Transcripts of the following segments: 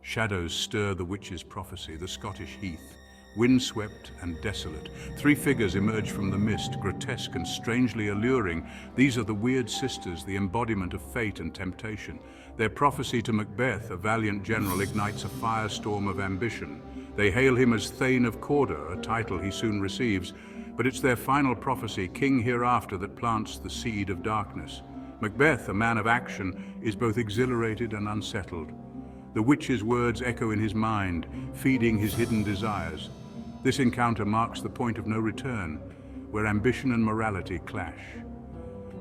Shadows stir the witch's prophecy, the Scottish heath. Windswept and desolate, three figures emerge from the mist, grotesque and strangely alluring. These are the weird sisters, the embodiment of fate and temptation. Their prophecy to Macbeth, a valiant general, ignites a firestorm of ambition. They hail him as Thane of Cawdor, a title he soon receives, but it's their final prophecy, King Hereafter, that plants the seed of darkness. Macbeth, a man of action, is both exhilarated and unsettled. The witch's words echo in his mind, feeding his hidden desires. This encounter marks the point of no return, where ambition and morality clash.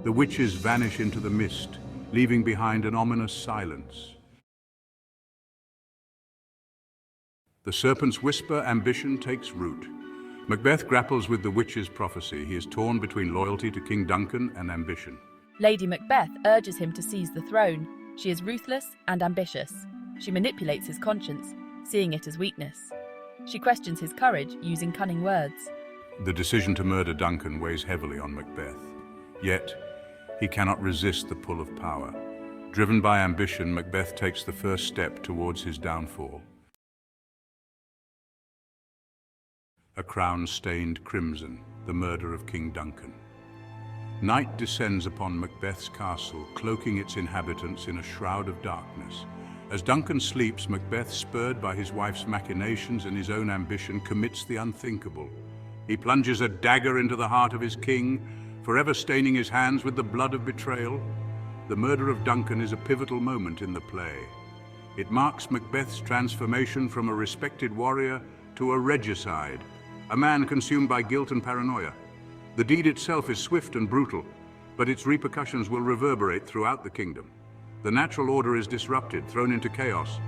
The witches vanish into the mist, leaving behind an ominous silence. The serpent's whisper, ambition takes root. Macbeth grapples with the witch's prophecy. He is torn between loyalty to King Duncan and ambition. Lady Macbeth urges him to seize the throne. She is ruthless and ambitious. She manipulates his conscience, seeing it as weakness. She questions his courage, using cunning words. The decision to murder Duncan weighs heavily on Macbeth. Yet, he cannot resist the pull of power. Driven by ambition, Macbeth takes the first step towards his downfall. A crown stained crimson, the murder of King Duncan. Night descends upon Macbeth's castle, cloaking its inhabitants in a shroud of darkness. As Duncan sleeps, Macbeth, spurred by his wife's machinations and his own ambition, commits the unthinkable. He plunges a dagger into the heart of his king, forever staining his hands with the blood of betrayal. The murder of Duncan is a pivotal moment in the play. It marks Macbeth's transformation from a respected warrior to a regicide, a man consumed by guilt and paranoia. The deed itself is swift and brutal, but its repercussions will reverberate throughout the kingdom. The natural order is disrupted, thrown into chaos.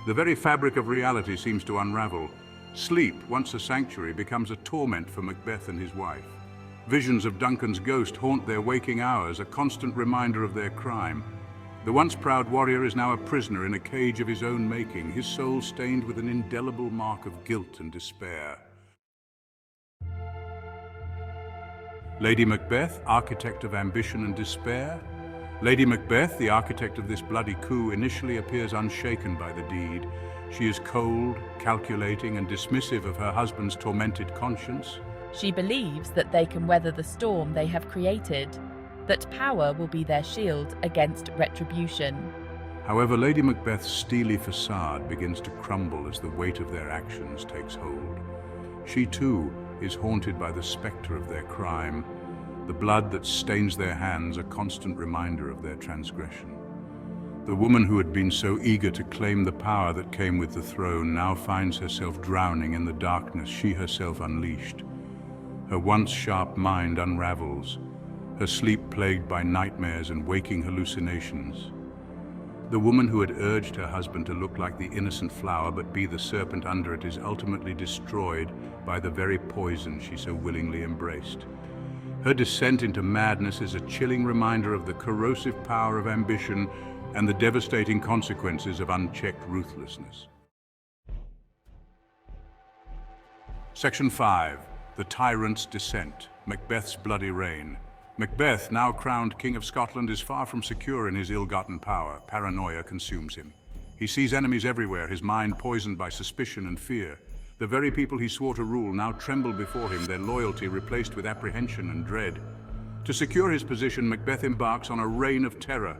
The very fabric of reality seems to unravel. Sleep, once a sanctuary, becomes a torment for Macbeth and his wife. Visions of Duncan's ghost haunt their waking hours, a constant reminder of their crime. The once proud warrior is now a prisoner in a cage of his own making, his soul stained with an indelible mark of guilt and despair. Lady Macbeth, architect of ambition and despair. Lady Macbeth, the architect of this bloody coup, initially appears unshaken by the deed. She is cold, calculating, and dismissive of her husband's tormented conscience. She believes that they can weather the storm they have created, that power will be their shield against retribution. However, Lady Macbeth's steely facade begins to crumble as the weight of their actions takes hold. She too is haunted by the specter of their crime, the blood that stains their hands, a constant reminder of their transgression. The woman who had been so eager to claim the power that came with the throne now finds herself drowning in the darkness she herself unleashed. Her once sharp mind unravels, her sleep plagued by nightmares and waking hallucinations. The woman who had urged her husband to look like the innocent flower but be the serpent under it is ultimately destroyed by the very poison she so willingly embraced. Her descent into madness is a chilling reminder of the corrosive power of ambition and the devastating consequences of unchecked ruthlessness. Section 5. The Tyrant's Descent, Macbeth's Bloody Reign. Macbeth, now crowned King of Scotland, is far from secure in his ill-gotten power. Paranoia consumes him. He sees enemies everywhere, his mind poisoned by suspicion and fear. The very people he swore to rule now tremble before him, their loyalty replaced with apprehension and dread. To secure his position, Macbeth embarks on a reign of terror.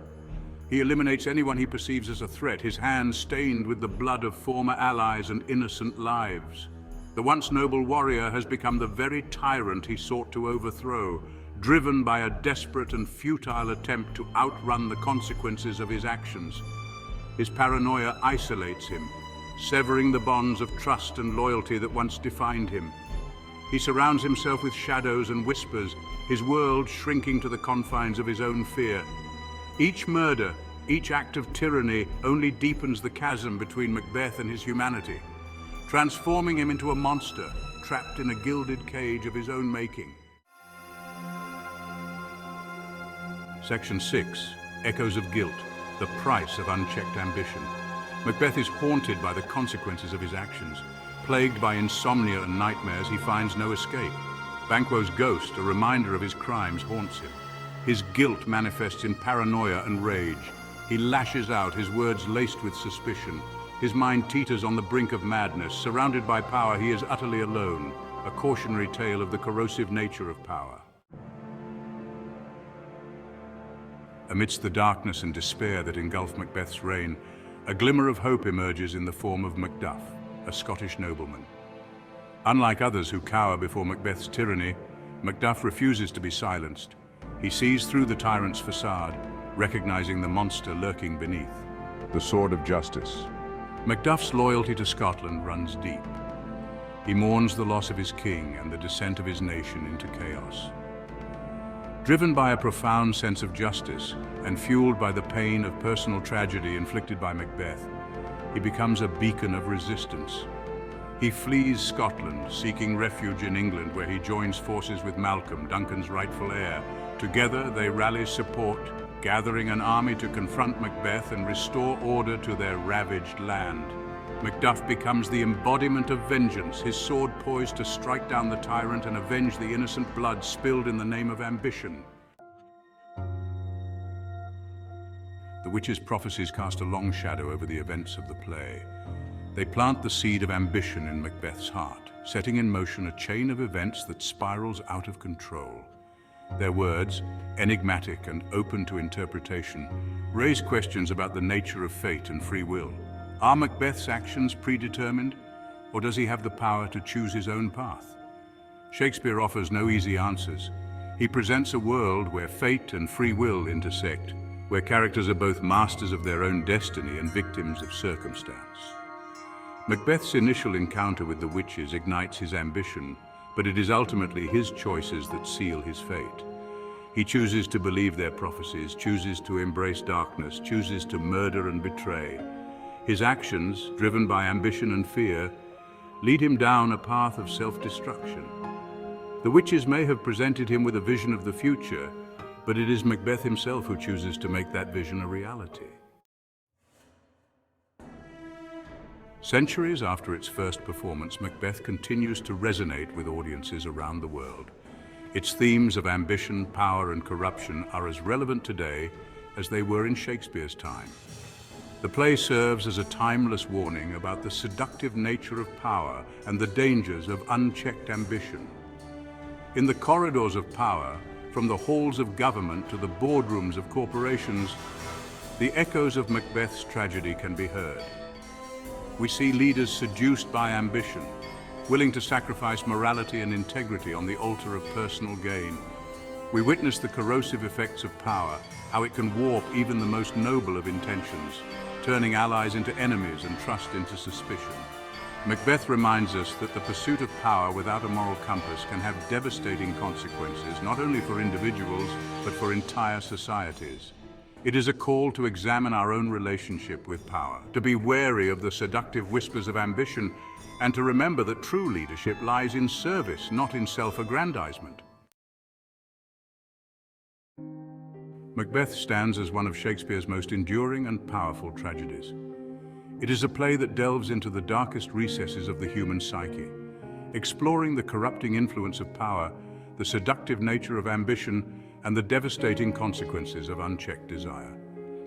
He eliminates anyone he perceives as a threat, his hands stained with the blood of former allies and innocent lives. The once noble warrior has become the very tyrant he sought to overthrow, driven by a desperate and futile attempt to outrun the consequences of his actions. His paranoia isolates him, severing the bonds of trust and loyalty that once defined him. He surrounds himself with shadows and whispers, his world shrinking to the confines of his own fear. Each murder, each act of tyranny only deepens the chasm between Macbeth and his humanity, transforming him into a monster trapped in a gilded cage of his own making. Section 6. Echoes of Guilt, the price of unchecked ambition. Macbeth is haunted by the consequences of his actions. Plagued by insomnia and nightmares, he finds no escape. Banquo's ghost, a reminder of his crimes, haunts him. His guilt manifests in paranoia and rage. He lashes out, his words laced with suspicion. His mind teeters on the brink of madness. Surrounded by power, he is utterly alone, a cautionary tale of the corrosive nature of power. Amidst the darkness and despair that engulf Macbeth's reign, a glimmer of hope emerges in the form of Macduff, a Scottish nobleman. Unlike others who cower before Macbeth's tyranny, Macduff refuses to be silenced. He sees through the tyrant's facade, recognizing the monster lurking beneath. The sword of justice. Macduff's loyalty to Scotland runs deep. He mourns the loss of his king and the descent of his nation into chaos. Driven by a profound sense of justice and fueled by the pain of personal tragedy inflicted by Macbeth, he becomes a beacon of resistance. He flees Scotland, seeking refuge in England, where he joins forces with Malcolm, Duncan's rightful heir. Together, they rally support, gathering an army to confront Macbeth and restore order to their ravaged land. Macduff becomes the embodiment of vengeance, his sword poised to strike down the tyrant and avenge the innocent blood spilled in the name of ambition. The witch's prophecies cast a long shadow over the events of the play. They plant the seed of ambition in Macbeth's heart, setting in motion a chain of events that spirals out of control. Their words, enigmatic and open to interpretation, raise questions about the nature of fate and free will. Are Macbeth's actions predetermined, or does he have the power to choose his own path? Shakespeare offers no easy answers. He presents a world where fate and free will intersect, where characters are both masters of their own destiny and victims of circumstance. Macbeth's initial encounter with the witches ignites his ambition, but it is ultimately his choices that seal his fate. He chooses to believe their prophecies, chooses to embrace darkness, chooses to murder and betray. His actions, driven by ambition and fear, lead him down a path of self-destruction. The witches may have presented him with a vision of the future, but it is Macbeth himself who chooses to make that vision a reality. Centuries after its first performance, Macbeth continues to resonate with audiences around the world. Its themes of ambition, power, and corruption are as relevant today as they were in Shakespeare's time. The play serves as a timeless warning about the seductive nature of power and the dangers of unchecked ambition. In the corridors of power, from the halls of government to the boardrooms of corporations, the echoes of Macbeth's tragedy can be heard. We see leaders seduced by ambition, willing to sacrifice morality and integrity on the altar of personal gain. We witness the corrosive effects of power, how it can warp even the most noble of intentions, turning allies into enemies and trust into suspicion. Macbeth reminds us that the pursuit of power without a moral compass can have devastating consequences, not only for individuals, but for entire societies. It is a call to examine our own relationship with power, to be wary of the seductive whispers of ambition, and to remember that true leadership lies in service, not in self-aggrandizement. Macbeth stands as one of Shakespeare's most enduring and powerful tragedies. It is a play that delves into the darkest recesses of the human psyche, exploring the corrupting influence of power, the seductive nature of ambition, and the devastating consequences of unchecked desire.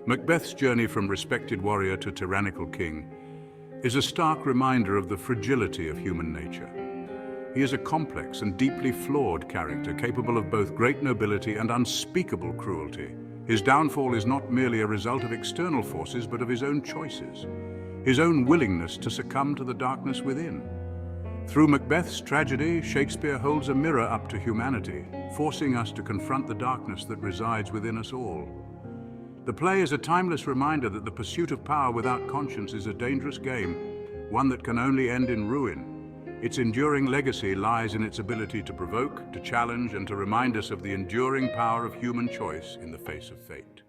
Macbeth's journey from respected warrior to tyrannical king is a stark reminder of the fragility of human nature. He is a complex and deeply flawed character, capable of both great nobility and unspeakable cruelty. His downfall is not merely a result of external forces, but of his own choices, his own willingness to succumb to the darkness within. Through Macbeth's tragedy, Shakespeare holds a mirror up to humanity, forcing us to confront the darkness that resides within us all. The play is a timeless reminder that the pursuit of power without conscience is a dangerous game, one that can only end in ruin. Its enduring legacy lies in its ability to provoke, to challenge, and to remind us of the enduring power of human choice in the face of fate.